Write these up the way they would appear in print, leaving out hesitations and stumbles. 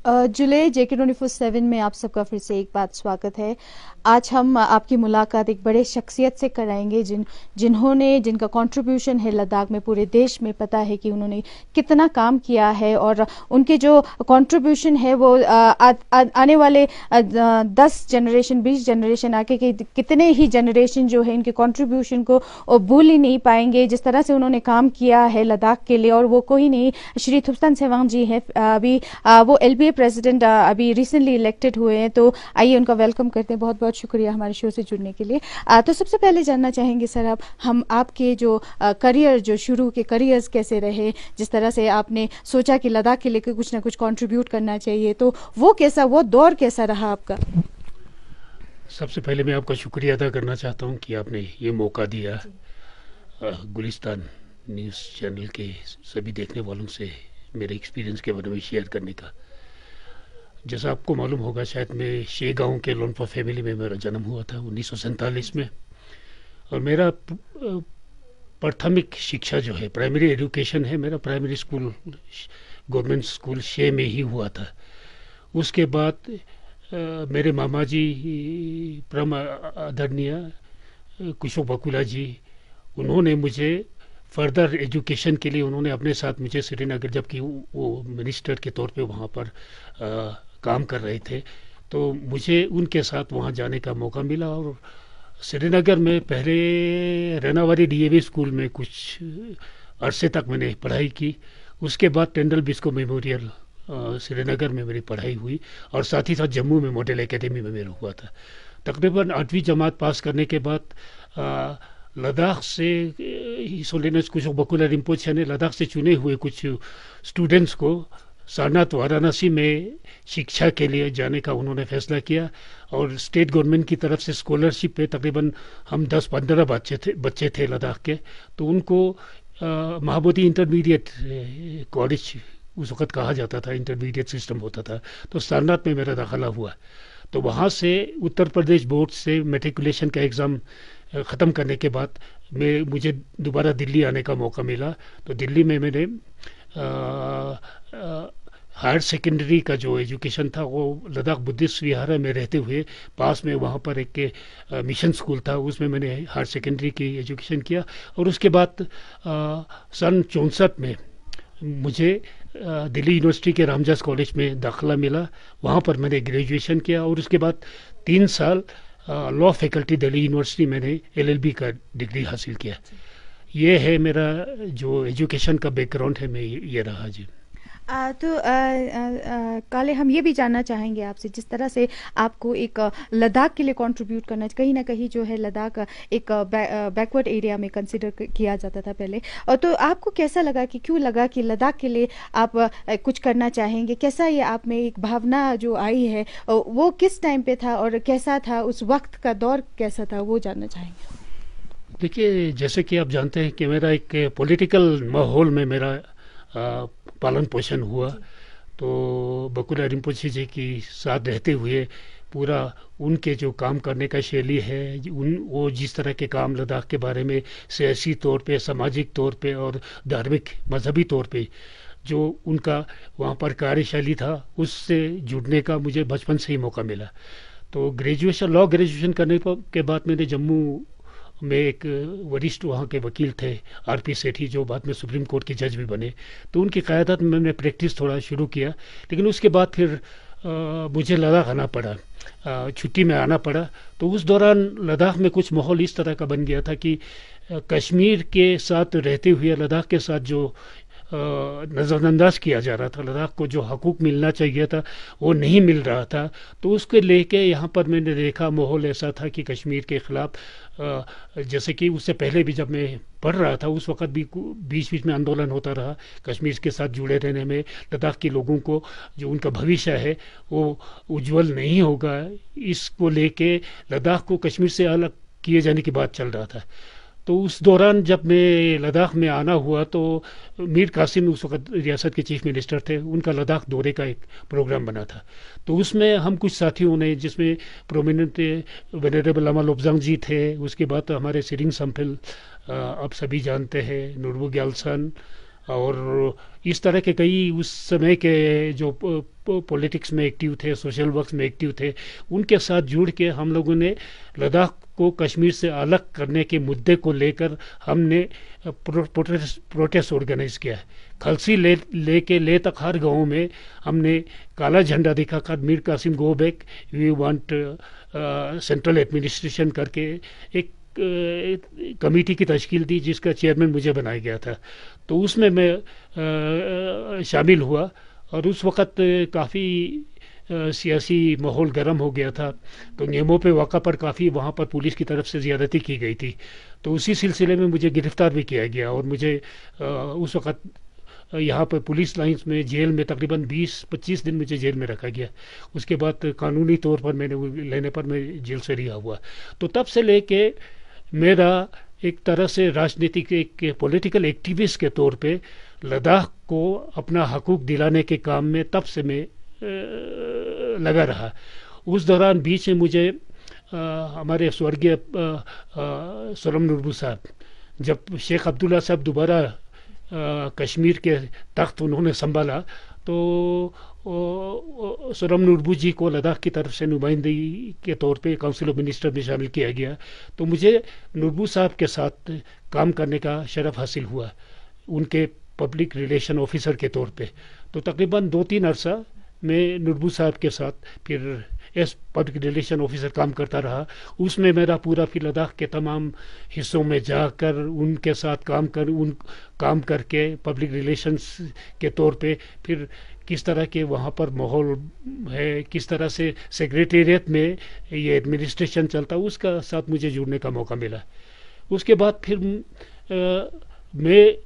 जुले जेके 24/7 में आप सबका फिर से एक बात स्वागत है। आज हम आपकी मुलाकात एक बड़े शख्सियत से कराएंगे जिनका कंट्रीब्यूशन है लद्दाख में, पूरे देश में पता है कि उन्होंने कितना काम किया है और उनके जो कंट्रीब्यूशन है वो आने वाले 10 जनरेशन 20 जनरेशन आगे के कितने ही जनरेशन जो है इनके कंट्रीब्यूशन को भूल ही नहीं पाएंगे। जिस तरह से उन्होंने काम किया है लद्दाख के लिए, और वो कोई नहीं, श्री थुप्स्तान सेवांग जी हैं। अभी वो LBA प्रेसिडेंट अभी रिसेंटली इलेक्टेड हुए हैं, तो आइए उनका वेलकम करते हैं। बहुत बहुत शुक्रिया हमारे शो से जुड़ने के लिए। तो सबसे पहले जानना चाहेंगे सर, हम आपके जो करियर, जो शुरू के करियर्स कैसे रहे, जिस तरह से आपने सोचा कि लद्दाख के लिए कुछ ना कुछ कंट्रीब्यूट करना चाहिए, तो वो दौर कैसा रहा आपका? सबसे पहले मैं आपका शुक्रिया अदा करना चाहता हूं कि आपने ये मौका दिया गुलिस्तान न्यूज़ चैनल के सभी देखने वालों से मेरे एक्सपीरियंस के बारे में शेयर करने का। जैसा आपको मालूम होगा शायद, मैं शेगांव के लोनपा फैमिली में मेरा जन्म हुआ था 1947 में, और मेरा प्राथमिक शिक्षा जो है, प्राइमरी एजुकेशन है, मेरा प्राइमरी स्कूल गवर्नमेंट स्कूल शे में ही हुआ था। उसके बाद मेरे मामा जी परम आदरणीय कुशोक बकुला जी, उन्होंने मुझे फर्दर एजुकेशन के लिए उन्होंने अपने साथ मुझे श्रीनगर, जबकि वो मिनिस्टर के तौर पे वहाँ पर काम कर रहे थे, तो मुझे उनके साथ वहाँ जाने का मौका मिला। और श्रीनगर में पहले रेनावारी DAV स्कूल में कुछ अरसे तक मैंने पढ़ाई की। उसके बाद टेंडल बिस्को मेमोरियल श्रीनगर में मेरी पढ़ाई हुई, और साथ ही साथ जम्मू में मॉडल एकेडमी में मेरा हुआ था। तकरीबन 8वीं जमात पास करने के बाद लद्दाख से हिज होलिनेस कुशोक बकुला रिम्पोछे ने लद्दाख से चुने हुए कुछ स्टूडेंट्स को सारनाथ वाराणसी में शिक्षा के लिए जाने का उन्होंने फैसला किया, और स्टेट गवर्नमेंट की तरफ से स्कॉलरशिप पे तकरीबन हम 10-15 बच्चे थे लद्दाख के, तो उनको महाबोधि इंटरमीडिएट कॉलेज उस वक्त कहा जाता था, इंटरमीडिएट सिस्टम होता था, तो सारनाथ में मेरा दाखिला हुआ। तो वहाँ से उत्तर प्रदेश बोर्ड से मेट्रिकुलेशन का एग्ज़ाम ख़त्म करने के बाद मुझे दोबारा दिल्ली आने का मौका मिला। तो दिल्ली में मैंने हायर सेकेंडरी का जो एजुकेशन था वो लद्दाख बुद्धिस्ट विहार में रहते हुए पास में वहाँ पर एक मिशन स्कूल था, उसमें मैंने हायर सेकेंडरी की एजुकेशन किया। और उसके बाद सन 64 में मुझे दिल्ली यूनिवर्सिटी के रामजास कॉलेज में दाखिला मिला, वहाँ पर मैंने ग्रेजुएशन किया, और उसके बाद 3 साल लॉ फैकल्टी दिल्ली यूनिवर्सिटी मैंने LLB का डिग्री हासिल किया। ये है मेरा जो एजुकेशन का बैकग्राउंड है, मैं ये रहा जी। काले, हम ये भी जानना चाहेंगे आपसे, जिस तरह से आपको एक लद्दाख के लिए कंट्रीब्यूट करना, कहीं ना कहीं जो है लद्दाख एक बैकवर्ड एरिया में कंसिडर किया जाता था पहले, और तो आपको कैसा लगा, कि क्यों लगा कि लद्दाख के लिए आप कुछ करना चाहेंगे? कैसा ये आप में एक भावना जो आई है, वो किस टाइम पे था और कैसा था, उस वक्त का दौर कैसा था, वो जानना चाहेंगे। देखिए, जैसे कि आप जानते हैं कि मेरा एक पॉलिटिकल माहौल में मेरा पालन पोषण हुआ, तो बकुला रिम्पोछे जी के साथ रहते हुए पूरा उनके जो काम करने का शैली है, वो जिस तरह के काम लद्दाख के बारे में सियासी तौर पे, सामाजिक तौर पे और धार्मिक मजहबी तौर पे जो उनका वहाँ पर कार्यशैली था, उससे जुड़ने का मुझे बचपन से ही मौका मिला। तो लॉ ग्रेजुएशन करने के बाद मैंने जम्मू में एक वरिष्ठ वहाँ के वकील थे RP सेठी, जो बाद में सुप्रीम कोर्ट के जज भी बने, तो उनकी क़यादत में मैंने प्रैक्टिस थोड़ा शुरू किया। लेकिन उसके बाद फिर मुझे लद्दाख आना पड़ा, छुट्टी में आना पड़ा। तो उस दौरान लद्दाख में कुछ माहौल इस तरह का बन गया था कि कश्मीर के साथ रहते हुए लद्दाख के साथ जो नज़रअंदाज किया जा रहा था, लद्दाख को जो हकूक़ मिलना चाहिए था वो नहीं मिल रहा था। तो उसके लेके यहाँ पर मैंने देखा माहौल ऐसा था कि कश्मीर के ख़िलाफ़, जैसे कि उससे पहले भी जब मैं पढ़ रहा था उस वक़्त भी बीच बीच में आंदोलन होता रहा कश्मीर के साथ जुड़े रहने में। लद्दाख के लोगों को जो उनका भविष्य है वो उज्जवल नहीं होगा, इसको लेके लद्दाख को कश्मीर से अलग किए जाने की बात चल रहा था। तो उस दौरान जब मैं लद्दाख में आना हुआ, तो मीर कासिम उस वक्त रियासत के चीफ मिनिस्टर थे, उनका लद्दाख दौरे का एक प्रोग्राम बना था। तो उसमें हम कुछ साथियों ने, जिसमें प्रोमिनेंट वेनरेबल लामा लोब्जांग जी थे, उसके बाद हमारे सिरिंग सम्फिल आप सभी जानते हैं, नुरबु ग्यालसन, और इस तरह के कई उस समय के जो पॉलिटिक्स में एक्टिव थे, सोशल वर्क में एक्टिव थे, उनके साथ जुड़ के हम लोगों ने लद्दाख को कश्मीर से अलग करने के मुद्दे को लेकर हमने प्रोटेस्ट ऑर्गेनाइज किया है। खलसी लेके ले तक हर गांव में हमने काला झंडा दिखाकर Mir Qasim go back, we want central administration करके एक कमेटी की तश्कील दी, जिसका चेयरमैन मुझे बनाया गया था। तो उसमें मैं शामिल हुआ और उस वक़्त काफ़ी सियासी माहौल गर्म हो गया था। तो नियमों पे वाक़ा पर काफ़ी वहाँ पर पुलिस की तरफ से ज़्यादती की गई थी। तो उसी सिलसिले में मुझे गिरफ़्तार भी किया गया और मुझे उस वक़्त यहाँ पर पुलिस लाइंस में जेल में तकरीबन 20-25 दिन मुझे जेल में रखा गया। उसके बाद कानूनी तौर पर मैंने लेने पर मैं जेल से रिहा हुआ। तो तब से लेके मेरा एक तरह से राजनीतिक एक पॉलिटिकल एक्टिविस्ट के तौर पे लद्दाख को अपना हकूक़ दिलाने के काम में तब से मैं लगा रहा। उस दौरान बीच में मुझे हमारे स्वर्गीय सोलम नुरबू साहब, जब शेख अब्दुल्ला साहब दोबारा कश्मीर के तख्त उन्होंने संभाला, तो सोलम नुरबू जी को लद्दाख की तरफ से नुमाइंदगी के तौर पे काउंसिल ऑफ मिनिस्टर में शामिल किया गया। तो मुझे नुरबू साहब के साथ काम करने का शरफ हासिल हुआ, उनके पब्लिक रिलेशन ऑफिसर के तौर पे। तो तकरीबन 2-3 अरसा मैं नुरबू साहब के साथ फिर एस पब्लिक रिलेशन ऑफिसर काम करता रहा। उसमें मेरा पूरा फिर लद्दाख के तमाम हिस्सों में जाकर उनके साथ काम करके पब्लिक रिलेशंस के तौर पे फिर किस तरह के वहाँ पर माहौल है, किस तरह से सेक्रेटेरिएट में ये एडमिनिस्ट्रेशन चलता, उसका साथ मुझे जुड़ने का मौका मिला। उसके बाद फिर मैं,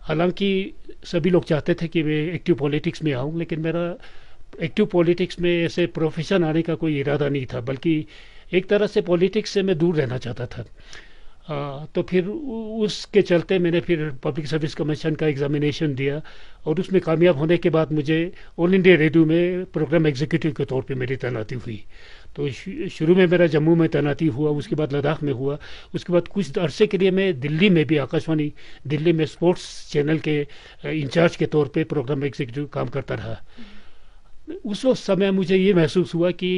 हालांकि सभी लोग चाहते थे कि मैं एक्टिव पॉलिटिक्स में आऊँ, लेकिन मेरा एक्टिव पॉलिटिक्स में ऐसे प्रोफेशन आने का कोई इरादा नहीं था, बल्कि एक तरह से पॉलिटिक्स से मैं दूर रहना चाहता था। तो फिर उसके चलते मैंने फिर पब्लिक सर्विस कमीशन का एग्जामिनेशन दिया और उसमें कामयाब होने के बाद मुझे ऑल इंडिया रेडियो में प्रोग्राम एग्जीक्यूटिव के तौर पे मेरी तैनाती हुई। तो शुरू में मेरा जम्मू में तैनाती हुआ, उसके बाद लद्दाख में हुआ, उसके बाद कुछ अरसे के लिए मैं दिल्ली में भी, आकाशवाणी दिल्ली में स्पोर्ट्स चैनल के इंचार्ज के तौर पे प्रोग्राम एग्जीक्यूटिव काम करता रहा। उस समय मुझे ये महसूस हुआ कि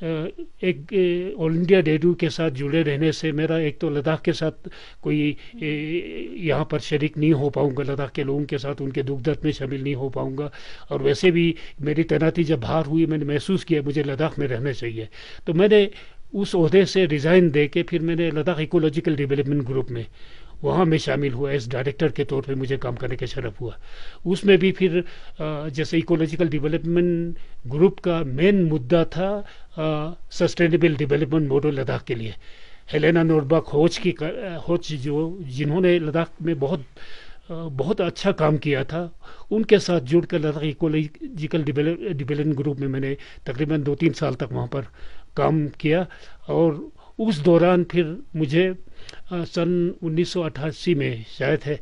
एक ऑल इंडिया रेडियो के साथ जुड़े रहने से मेरा एक तो लद्दाख के साथ कोई यहाँ पर शरीक नहीं हो पाऊँगा, लद्दाख के लोगों के साथ उनके दुख दर्द में शामिल नहीं हो पाऊँगा, और वैसे भी मेरी तैनाती जब बाहर हुई मैंने महसूस किया मुझे लद्दाख में रहना चाहिए। तो मैंने उस ओहदे से रिज़ाइन दे के फिर मैंने लद्दाख इकोलॉजिकल डेवलपमेंट ग्रुप में वहाँ मैं शामिल हुआ, एज डायरेक्टर के तौर पे मुझे काम करने का शरफ हुआ। उसमें भी फिर जैसे इकोलॉजिकल डेवलपमेंट ग्रुप का मेन मुद्दा था सस्टेनेबल डेवलपमेंट मॉडल लद्दाख के लिए। हेलेना नोरबक होच जो जिन्होंने लद्दाख में बहुत अच्छा काम किया था, उनके साथ जुड़कर लद्दाख इकोलॉजिकल डेवलपमेंट ग्रुप में मैंने तकरीबन 2-3 साल तक वहाँ पर काम किया। और उस दौरान फिर मुझे सन 1988 में शायद है,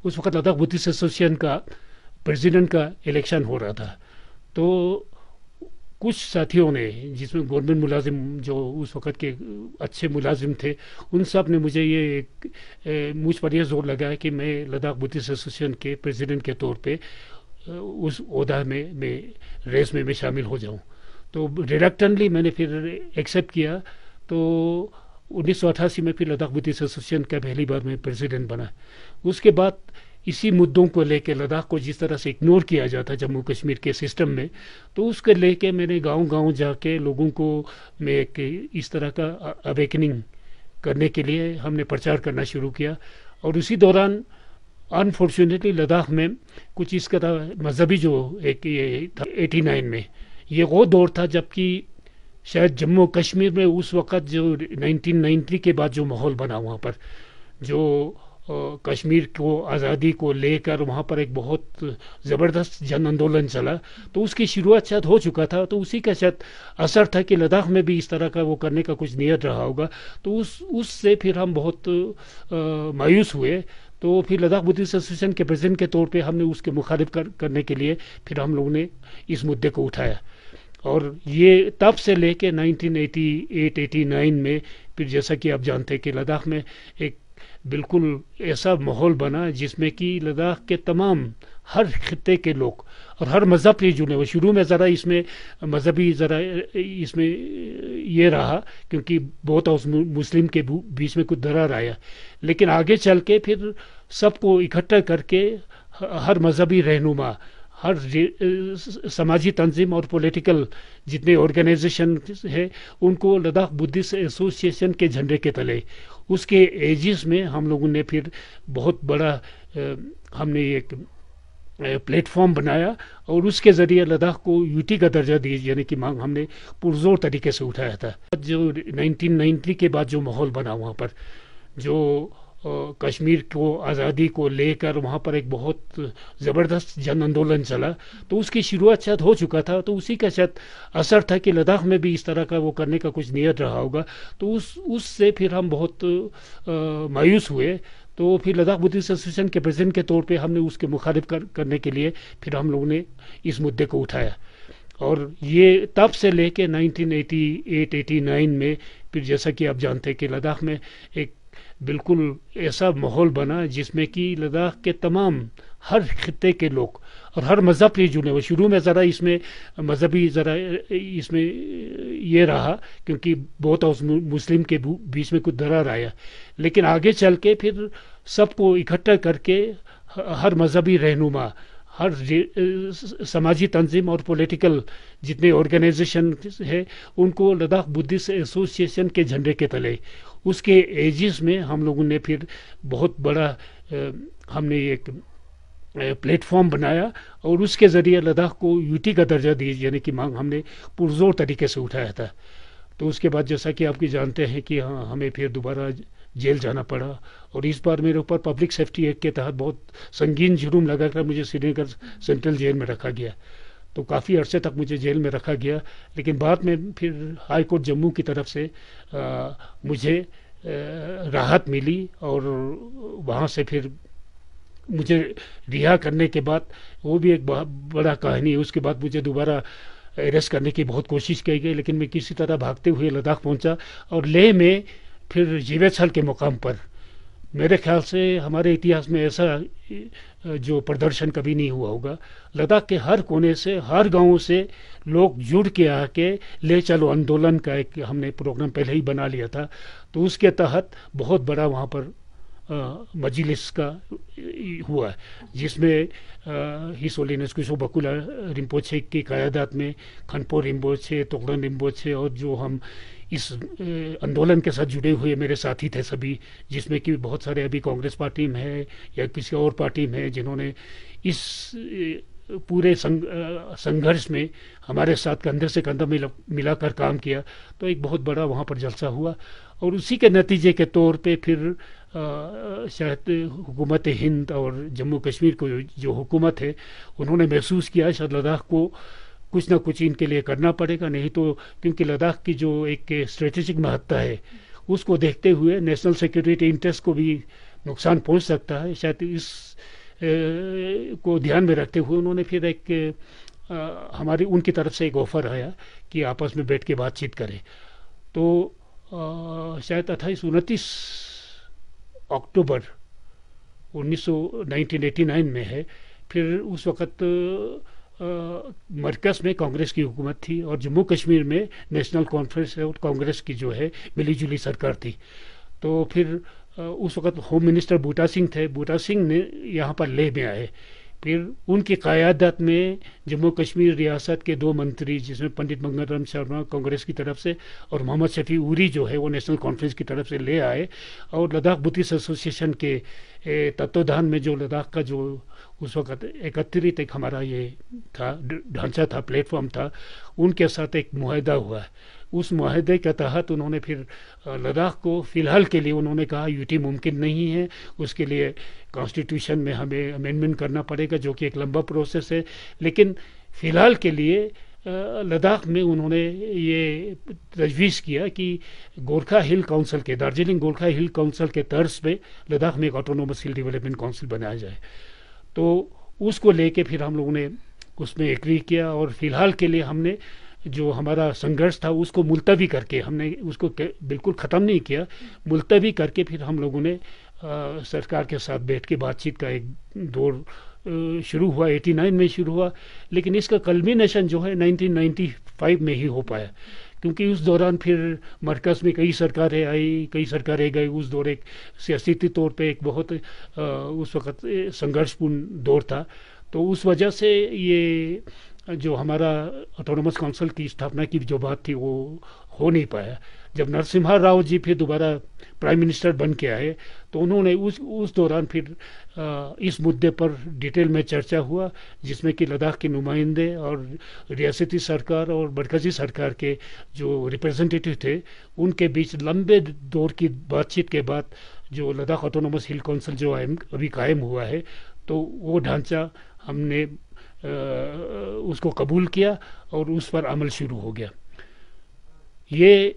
उस वक़्त लद्दाख बुद्धिस्ट एसोसिएशन का प्रेसिडेंट का इलेक्शन हो रहा था। तो कुछ साथियों ने, जिसमें गवर्नमेंट मुलाजिम जो उस वक़्त के अच्छे मुलाजिम थे, उन सब ने मुझे ये मुझ पर यह जोर लगाया कि मैं लद्दाख बुद्धिस्ट एसोसिएशन के प्रेसिडेंट के तौर पे उस ओहदा में मैं रेस में शामिल हो जाऊं। तो रिलक्टेंटली मैंने फिर एक्सेप्ट किया। तो 1988 में फिर लद्दाख बुद्धिस्ट एसोसिएशन का पहली बार मैं प्रेसिडेंट बना। उसके बाद इसी मुद्दों को लेके लद्दाख को जिस तरह से इग्नोर किया जाता जम्मू कश्मीर के सिस्टम में, तो उसके लेके मैंने गांव-गांव जाके लोगों को मैं एक इस तरह का अवेकनिंग करने के लिए हमने प्रचार करना शुरू किया। और उसी दौरान अनफॉर्चुनेटली लद्दाख में कुछ इस तरह मजहबी जो एक ये था 89 में, ये वो दौर था जबकि शायद जम्मू कश्मीर में उस वक़्त जो 1990 के बाद जो माहौल बना वहाँ पर, जो कश्मीर को आज़ादी को लेकर वहाँ पर एक बहुत ज़बरदस्त जन आंदोलन चला, तो उसकी शुरुआत शायद हो चुका था। तो उसी का शायद असर था कि लद्दाख में भी इस तरह का वो करने का कुछ नियत रहा होगा। तो उससे फिर हम बहुत मायूस हुए। तो फिर लद्दाख बुद्धिस्ट एसोसिएशन के प्रेसिडेंट के तौर पे हमने उसके मुखालिफ करने के लिए फिर हम लोगों ने इस मुद्दे को उठाया। और ये तब से लेके 1988-89 में फिर जैसा कि आप जानते हैं कि लद्दाख में एक बिल्कुल ऐसा माहौल बना जिसमें कि लद्दाख के तमाम हर खित्ते के लोग और हर मज़हब से जुड़े हुए। शुरू में ज़रा इसमें मजहबी ज़रा इसमें ये रहा क्योंकि बहुत मुस्लिम के बीच में कुछ दरार आया, लेकिन आगे चल के फिर सबको इकट्ठा करके हर मजहबी रहनुमा, हर समाजी तंजीम और पॉलिटिकल जितने ऑर्गेनाइजेशन है उनको लद्दाख बुद्धिस्ट एसोसिएशन के झंडे के तले उसके एजिस में हम लोगों ने फिर बहुत बड़ा हमने एक प्लेटफॉर्म बनाया और उसके ज़रिए लद्दाख को यूटी का दर्जा दिए जाने की मांग हमने पुरजोर तरीके से उठाया था। जो 1990 के बाद जो माहौल बना वहाँ पर, जो कश्मीर को आज़ादी को लेकर वहाँ पर एक बहुत ज़बरदस्त जन आंदोलन चला, तो उसकी शुरुआत शायद हो चुका था, तो उसी का शायद असर था कि लद्दाख में भी इस तरह का वो करने का कुछ नियत रहा होगा। तो उससे फिर हम बहुत मायूस हुए। तो फिर लद्दाख बुद्धिस्ट एसोसिएशन के प्रेसिडेंट के तौर पे हमने उसके मुखालिफ करने के लिए फिर हम लोगों ने इस मुद्दे को उठाया। और ये तब से लेके 1988-89 में फिर जैसा कि आप जानते हैं कि लद्दाख में एक बिल्कुल ऐसा माहौल बना जिसमें कि लद्दाख के तमाम हर खित्ते के लोग और हर मज़हब से जुड़े हुए। शुरू में ज़रा इसमें मजहबी ज़रा इसमें ये रहा क्योंकि बहुत मुस्लिम के बीच में कुछ दरार आया, लेकिन आगे चल के फिर सबको इकट्ठा करके हर मजहबी रहनुमा, हर समाजी तंजीम और पॉलिटिकल जितने ऑर्गेनाइजेशन है उनको लद्दाख बुद्धिस्ट एसोसिएशन के झंडे के तले उसके एजिस में हम लोगों ने फिर बहुत बड़ा हमने एक प्लेटफॉर्म बनाया और उसके ज़रिए लद्दाख को यूटी का दर्जा दिए जाने की मांग हमने पुरजोर तरीके से उठाया था। तो उसके बाद जैसा कि आपकी जानते हैं कि हाँ, हमें फिर दोबारा जेल जाना पड़ा और इस बार मेरे ऊपर पब्लिक सेफ्टी एक्ट के तहत बहुत संगीन जुर्म लगाकर मुझे श्रीनगर सेंट्रल जेल में रखा गया। तो काफ़ी अरसे तक मुझे जेल में रखा गया, लेकिन बाद में फिर हाई कोर्ट जम्मू की तरफ से मुझे राहत मिली और वहाँ से फिर मुझे रिहा करने के बाद वो भी एक बहुत बड़ा कहानी है। उसके बाद मुझे दोबारा अरेस्ट करने की बहुत कोशिश की गई, लेकिन मैं किसी तरह भागते हुए लद्दाख पहुंचा और लेह में फिर जीवेछल के मुकाम पर मेरे ख्याल से हमारे इतिहास में ऐसा जो प्रदर्शन कभी नहीं हुआ होगा। लद्दाख के हर कोने से, हर गांव से लोग जुड़ के आके ले चलो आंदोलन का एक हमने प्रोग्राम पहले ही बना लिया था। तो उसके तहत बहुत बड़ा वहाँ पर मजलिस का हुआ जिसमें हिज होलीनेस कुशो बकुला रिम्पोछे की क़यादत में खनपो रिम्पोछे, तोगड़न रिम्पोछे और जो हम इस आंदोलन के साथ जुड़े हुए मेरे साथी थे सभी, जिसमें कि बहुत सारे अभी कांग्रेस पार्टी में है या किसी और पार्टी में है जिन्होंने इस पूरे संघर्ष में हमारे साथ कंधे से कंधा मिलाकर काम किया। तो एक बहुत बड़ा वहाँ पर जलसा हुआ और उसी के नतीजे के तौर पे फिर शायद हुकूमत हिंद और जम्मू कश्मीर को जो हुकूमत है उन्होंने महसूस किया शायद लद्दाख को कुछ ना कुछ इनके लिए करना पड़ेगा, नहीं तो क्योंकि लद्दाख की जो एक स्ट्रेटेजिक महत्ता है उसको देखते हुए नेशनल सिक्योरिटी इंटरेस्ट को भी नुकसान पहुंच सकता है। शायद इस को ध्यान में रखते हुए उन्होंने फिर एक हमारी उनकी तरफ से एक ऑफ़र आया कि आपस में बैठ के बातचीत करें। तो शायद 28-29 अक्टूबर 1989 में है। फिर उस वक़्त मरकज़ में कांग्रेस की हुकूमत थी और जम्मू कश्मीर में नेशनल कॉन्फ्रेंस और कांग्रेस की जो है मिलीजुली सरकार थी। तो फिर उस वक़्त होम मिनिस्टर बूटा सिंह थे। बूटा सिंह ने यहाँ पर लेह में आए। फिर उनकी क़यादत में जम्मू कश्मीर रियासत के 2 मंत्री जिसमें पंडित मंगलराम शर्मा कांग्रेस की तरफ से और मोहम्मद शफी उरी जो है वो नेशनल कॉन्फ्रेंस की तरफ से ले आए और लद्दाख बुद्धिस्ट एसोसिएशन के तत्वाधान में जो लद्दाख का जो उस वक़्त एकत्रित एक हमारा ये था ढांचा था, प्लेटफॉर्म था, उनके साथ एक मुआहदा हुआ। उस मुआहदे के तहत उन्होंने फिर लद्दाख को फ़िलहाल के लिए उन्होंने कहा यूटी मुमकिन नहीं है, उसके लिए कॉन्स्टिट्यूशन में हमें अमेंडमेंट करना पड़ेगा जो कि एक लंबा प्रोसेस है। लेकिन फ़िलहाल के लिए लद्दाख में उन्होंने ये तजवीज़ किया कि गोरखा हिल काउंसिल के दार्जिलिंग गोरखा हिल काउंसिल के तर्ज पे लद्दाख में एक ऑटोनोमस हिल डेवलपमेंट काउंसिल बनाया जाए। तो उसको लेके फिर हम लोगों ने उसमें एग्री किया और फ़िलहाल के लिए हमने जो हमारा संघर्ष था उसको मुलतवी करके हमने उसको बिल्कुल ख़त्म नहीं किया, मुलतवी करके फिर हम लोगों ने सरकार के साथ बैठ के बातचीत का एक दौर शुरू हुआ, 89 में शुरू हुआ, लेकिन इसका कल्मिनेशन जो है 1995 में ही हो पाया, क्योंकि उस दौरान फिर मरकज़ में कई सरकारें आई, कई सरकारें गई। उस दौर एक सियासी तौर पे एक बहुत उस वक़्त संघर्षपूर्ण दौर था। तो उस वजह से ये जो हमारा ऑटोनोमस काउंसिल की स्थापना की जो बात थी वो हो नहीं पाया। जब नरसिम्हा राव जी फिर दोबारा प्राइम मिनिस्टर बन के आए तो उन्होंने उस दौरान फिर इस मुद्दे पर डिटेल में चर्चा हुआ, जिसमें कि लद्दाख के नुमाइंदे और रियासती सरकार और मरकज़ी सरकार के जो रिप्रेजेंटेटिव थे उनके बीच लंबे दौर की बातचीत के बाद जो लद्दाख ऑटोनोमस हिल काउंसिल जो अभी कायम हुआ है, तो वो ढांचा हमने उसको कबूल किया और उस पर अमल शुरू हो गया। ये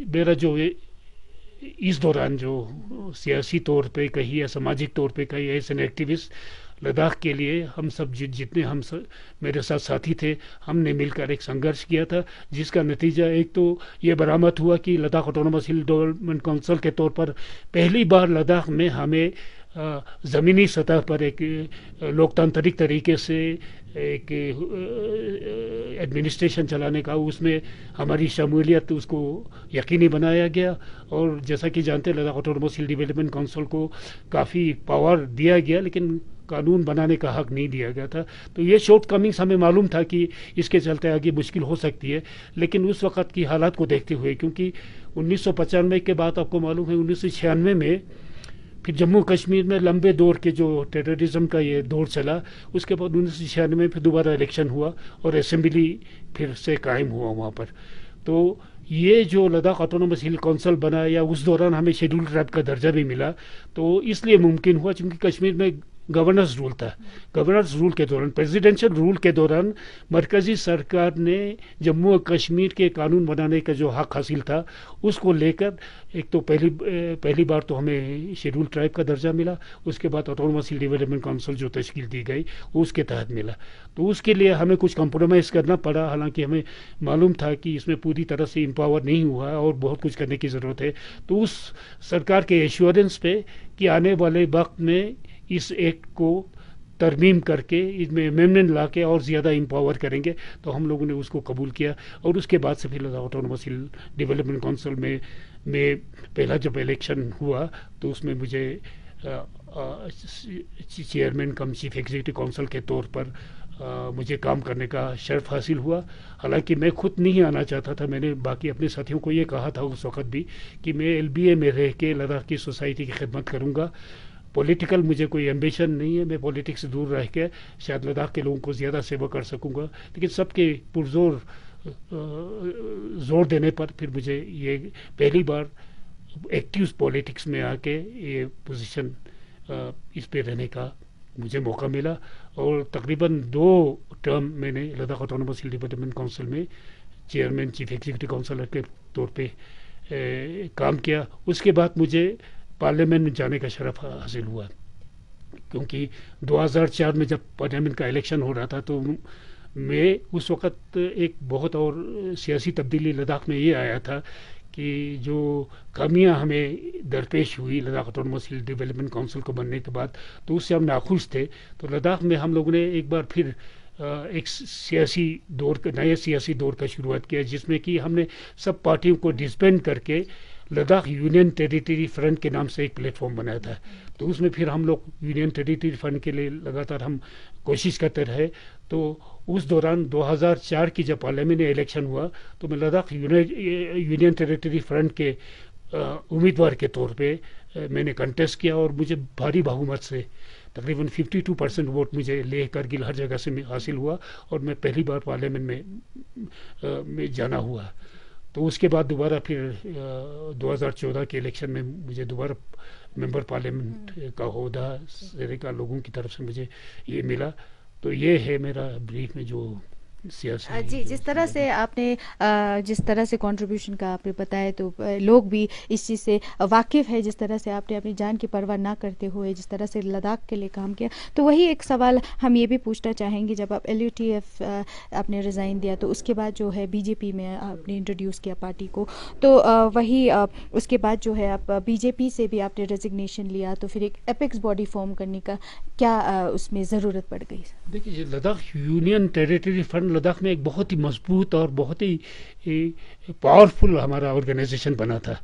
मेरा जो इस दौरान जो सियासी तौर पे कही या सामाजिक तौर पे कही एज एन एक्टिविस्ट लद्दाख के लिए हम सब जितने मेरे साथ साथी थे, हमने मिलकर एक संघर्ष किया था, जिसका नतीजा एक तो ये बरामद हुआ कि लद्दाख ऑटोनोमस हिल डेवलपमेंट काउंसिल के तौर पर पहली बार लद्दाख में हमें ज़मीनी सतह पर एक लोकतांत्रिक तरीके से एक एडमिनिस्ट्रेशन चलाने का, उसमें हमारी शमूलियत उसको यकीनी बनाया गया। और जैसा कि जानते हैं लद्दाख ऑटोनोमस हिल डेवलपमेंट काउंसिल को काफ़ी पावर दिया गया, लेकिन कानून बनाने का हक नहीं दिया गया था। तो ये शॉर्ट कमिंग्स हमें मालूम था कि इसके चलते आगे मुश्किल हो सकती है, लेकिन उस वक़्त की हालात को देखते हुए, क्योंकि 1995 के बाद आपको मालूम है 1996 में फिर जम्मू कश्मीर में लंबे दौर के जो टेररिज्म का ये दौर चला, उसके बाद 1996 में फिर दोबारा इलेक्शन हुआ और असेंबली फिर से कायम हुआ वहाँ पर। तो ये जो लद्दाख ऑटोनोमस हिल काउंसिल बना या उस दौरान हमें शेड्यूल ट्राइब का दर्जा भी मिला, तो इसलिए मुमकिन हुआ क्योंकि कश्मीर में गवर्नर्स रूल था। गवर्नर्स रूल के दौरान, प्रेसिडेंशियल रूल के दौरान मरकज़ी सरकार ने जम्मू और कश्मीर के कानून बनाने का जो हक हासिल था उसको लेकर एक तो पहली बार तो हमें शेड्यूल ट्राइब का दर्जा मिला, उसके बाद ऑटोनोमस हिल डेवलपमेंट काउंसिल जो तश्कील दी गई उसके तहत मिला। तो उसके लिए हमें कुछ कंप्रोमाइज़ करना पड़ा, हालांकि हमें मालूम था कि इसमें पूरी तरह से एम्पावर नहीं हुआ और बहुत कुछ करने की ज़रूरत है। तो उस सरकार के एश्योरेंस पे कि आने वाले वक्त में इस एक्ट को तरमीम करके इसमें अमेंडमेंट ला के और ज़्यादा एम्पावर करेंगे, तो हम लोगों ने उसको कबूल किया। और उसके बाद से फिर ऑटोनोमस हिल डेवलपमेंट काउंसिल में पहला जब इलेक्शन हुआ तो उसमें मुझे chairman cum chief executive council के तौर पर मुझे काम करने का शर्फ हासिल हुआ। हालांकि मैं खुद नहीं आना चाहता था, मैंने बाकी अपने साथियों को ये कहा था उस वक़्त भी कि मैं LBA में रह के लद्दाख की सोसाइटी की खिदमत करूँगा। पॉलिटिकल मुझे कोई एम्बिशन नहीं है, मैं पॉलिटिक्स से दूर रह के शायद लद्दाख के लोगों को ज़्यादा सेवा कर सकूँगा, लेकिन सबके पुरजोर जोर देने पर फिर मुझे ये पहली बार एक्टिव पॉलिटिक्स में आके ये पोजीशन इस पे रहने का मुझे मौका मिला। और तकरीबन 2 टर्म मैंने लद्दाख ऑटोनोमस हिल डेवलपमेंट काउंसिल में चेयरमैन चीफ एग्जीक्यूटिव काउंसिलर के तौर पे काम किया। उसके बाद मुझे पार्लियामेंट में जाने का शरफ हासिल हुआ, क्योंकि 2004 में जब पार्लियामेंट का इलेक्शन हो रहा था तो मैं उस वक़्त एक बहुत और सियासी तब्दीली लद्दाख में ये आया था कि जो कमियां हमें दरपेश हुई लद्दाख ऑटोनोमस हिल डेवलपमेंट काउंसिल को बनने के बाद, तो उससे हम नाखुश थे। तो लद्दाख में हम लोगों ने एक बार फिर एक नए सियासी दौर का शुरुआत किया, जिसमें कि हमने सब पार्टियों को डिसबैंड करके लद्दाख यूनियन टेरिटरी फ्रंट के नाम से एक प्लेटफॉर्म बनाया था। तो उसमें फिर हम लोग यूनियन टेरिटरी फ्रंट के लिए लगातार हम कोशिश करते रहे। तो उस दौरान 2004 की जब पार्लियामेंट में इलेक्शन हुआ तो मैं लद्दाख यूनियन टेरिटरी फ्रंट के उम्मीदवार के तौर पे मैंने कंटेस्ट किया और मुझे भारी बहुमत से तकरीबन 52% वोट मुझे लेह करगिल हर जगह से हासिल हुआ और मैं पहली बार पार्लियामेंट में जाना हुआ। तो उसके बाद दोबारा फिर 2014 के इलेक्शन में मुझे दोबारा मेंबर पार्लियामेंट का ओहदा लोगों की तरफ से मुझे ये मिला। तो ये है मेरा ब्रीफ में जो सियासी जी, जिस तरह से आपने जिस तरह से कंट्रीब्यूशन का आपने बताया, तो लोग भी इस चीज़ से वाकिफ़ है, जिस तरह से आपने अपनी जान की परवाह ना करते हुए जिस तरह से लद्दाख के लिए काम किया। तो वही एक सवाल हम ये भी पूछना चाहेंगे, जब आप LUTF आपने रिज़ाइन दिया तो उसके बाद जो है BJP में आपने इंट्रोड्यूस किया पार्टी को, तो उसके बाद जो है आप BJP से भी आपने रेजिग्नेशन लिया, तो फिर एक एपेक्स बॉडी फॉर्म करने का क्या उसमें ज़रूरत पड़ गई? देखिए, Ladakh union territory front Ladakh में एक बहुत ही मजबूत और बहुत ही पावरफुल हमारा ऑर्गेनाइजेशन बना था।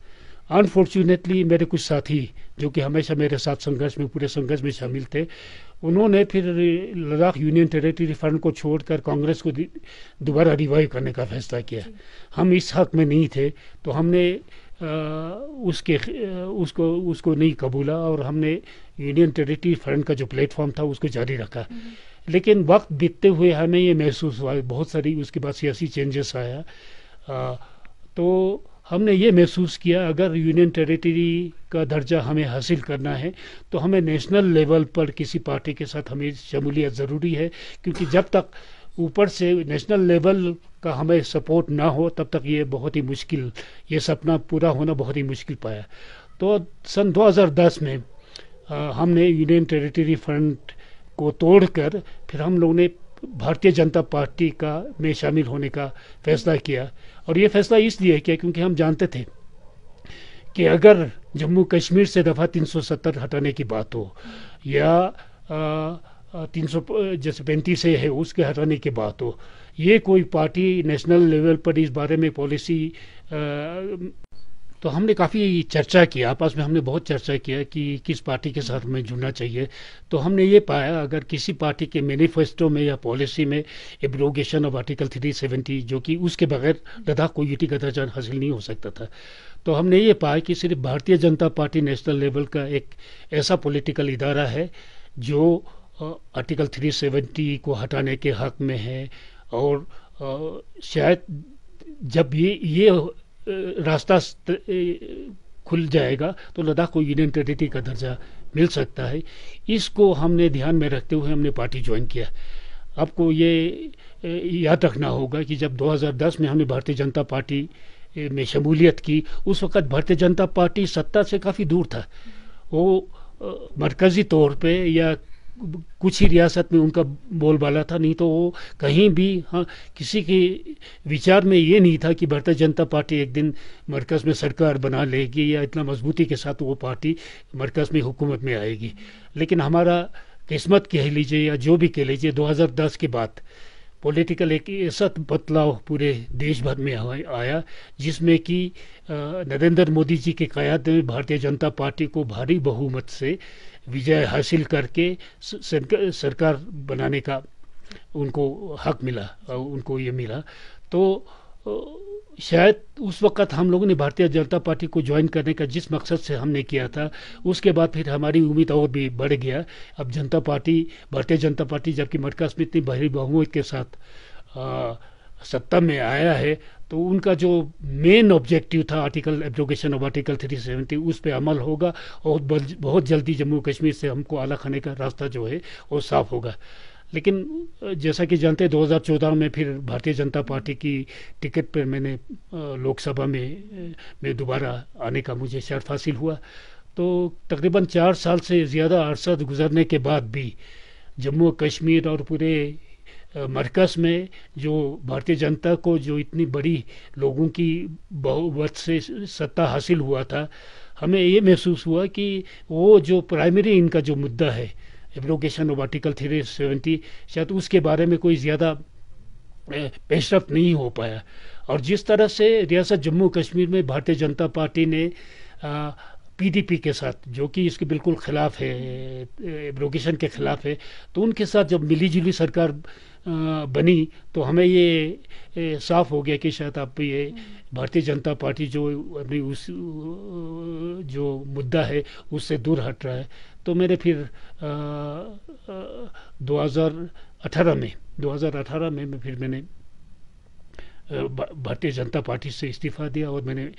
अनफॉर्चुनेटली मेरे कुछ साथी जो कि हमेशा मेरे साथ संघर्ष में, पूरे संघर्ष में शामिल थे, उन्होंने फिर लद्दाख यूनियन टेरिटरी फ्रंट को छोड़कर कांग्रेस को दोबारा रिवाइव करने का फैसला किया। हम इस हक में नहीं थे, तो हमने उसको नहीं कबूला और हमने यूनियन टेरिटरी फ्रंट का जो प्लेटफॉर्म था उसको जारी रखा। लेकिन वक्त बीतते हुए हमें ये महसूस हुआ, बहुत सारी उसके बाद सियासी चेंजेस आया, तो हमने ये महसूस किया अगर यूनियन टेरिटरी का दर्जा हमें हासिल करना है तो हमें नेशनल लेवल पर किसी पार्टी के साथ हमें शमूलियत ज़रूरी है, क्योंकि जब तक ऊपर से नेशनल लेवल का हमें सपोर्ट ना हो तब तक ये बहुत ही मुश्किल, ये सपना पूरा होना बहुत ही मुश्किल पाया। तो सन 2010 में हमने यूनियन टेरिटरी फ्रंट को तोड़कर फिर हम लोगों ने भारतीय जनता पार्टी का में शामिल होने का फैसला किया। और ये फैसला इसलिए किया क्योंकि हम जानते थे कि अगर जम्मू कश्मीर से दफ़ा 370 हटाने की बात हो या 300 जैसे 35 से है उसके हटाने की बात हो, ये कोई पार्टी नेशनल लेवल पर इस बारे में पॉलिसी, तो हमने काफ़ी चर्चा किया, आपस में हमने बहुत चर्चा किया कि किस पार्टी के साथ हमें जुड़ना चाहिए। तो हमने ये पाया अगर किसी पार्टी के मैनिफेस्टो में या पॉलिसी में एब्रोगेशन ऑफ आर्टिकल 370, जो कि उसके बगैर लद्दाख को यूटी का दर्जा हासिल नहीं हो सकता था, तो हमने ये पाया कि सिर्फ Bharatiya Janata party national level का एक ऐसा पॉलिटिकल इदारा है जो आर्टिकल 370 को हटाने के हक में है। और शायद जब ये रास्ता खुल जाएगा तो लद्दाख को यूनियन टेरिटरी का दर्जा मिल सकता है। इसको हमने ध्यान में रखते हुए हमने पार्टी ज्वाइन किया। आपको ये याद रखना होगा कि जब 2010 में हमने भारतीय जनता पार्टी में शमूलियत की, उस वक्त भारतीय जनता पार्टी सत्ता से काफ़ी दूर था। वो मरकज़ी तौर पे या कुछ ही रियासत में उनका बोलबाला था, नहीं तो वो कहीं भी, हाँ, किसी के विचार में ये नहीं था कि भारतीय जनता पार्टी एक दिन मरकज़ में सरकार बना लेगी या इतना मजबूती के साथ वो पार्टी मरकज़ में हुकूमत में आएगी। लेकिन हमारा किस्मत कह लीजिए या जो भी कह लीजिए, 2010 के बाद पॉलिटिकल एक ऐसा बदलाव पूरे देश भर में आया जिसमें कि नरेंद्र मोदी जी की क़यादत में भारतीय जनता पार्टी को भारी बहुमत से विजय हासिल करके सरकार बनाने का उनको हक मिला, उनको ये मिला। तो शायद उस वक्त हम लोगों ने भारतीय जनता पार्टी को ज्वाइन करने का जिस मकसद से हमने किया था, उसके बाद फिर हमारी उम्मीद और भी बढ़ गया। अब भारतीय जनता पार्टी जबकि मरकज़ में इतनी भारी बहुमत के साथ सत्ता में आया है, तो उनका जो मेन ऑब्जेक्टिव था एब्रोगेशन ऑफ आर्टिकल 370, उस पे अमल होगा और बहुत जल्दी जम्मू कश्मीर से हमको आला खाने का रास्ता जो है वो साफ होगा। लेकिन जैसा कि जानते हैं 2014 में फिर भारतीय जनता पार्टी की टिकट पर मैंने लोकसभा में दोबारा आने का मुझे शर्फ हासिल हुआ। तो तकरीबन 4 साल से ज़्यादा अरसा गुजरने के बाद भी जम्मू कश्मीर और पूरे मरकज़ में जो भारतीय जनता को जो इतनी बड़ी लोगों की बहुमत से सत्ता हासिल हुआ था, हमें ये महसूस हुआ कि वो जो प्राइमरी इनका जो मुद्दा है एब्रोगेशन ऑफ आर्टिकल 370, शायद उसके बारे में कोई ज़्यादा पेशरफ्त नहीं हो पाया। और जिस तरह से रियासत जम्मू कश्मीर में भारतीय जनता पार्टी ने PDP के साथ, जो कि इसके बिल्कुल ख़िलाफ़ है, एब्रोगेशन के ख़िलाफ़ है, तो उनके साथ जब मिली जुली सरकार बनी तो हमें ये साफ हो गया कि शायद अब ये भारतीय जनता पार्टी जो अपनी उस जो मुद्दा है उससे दूर हट रहा है। तो मैंने फिर 2018 में फिर मैंने भारतीय जनता पार्टी से इस्तीफ़ा दिया और मैंने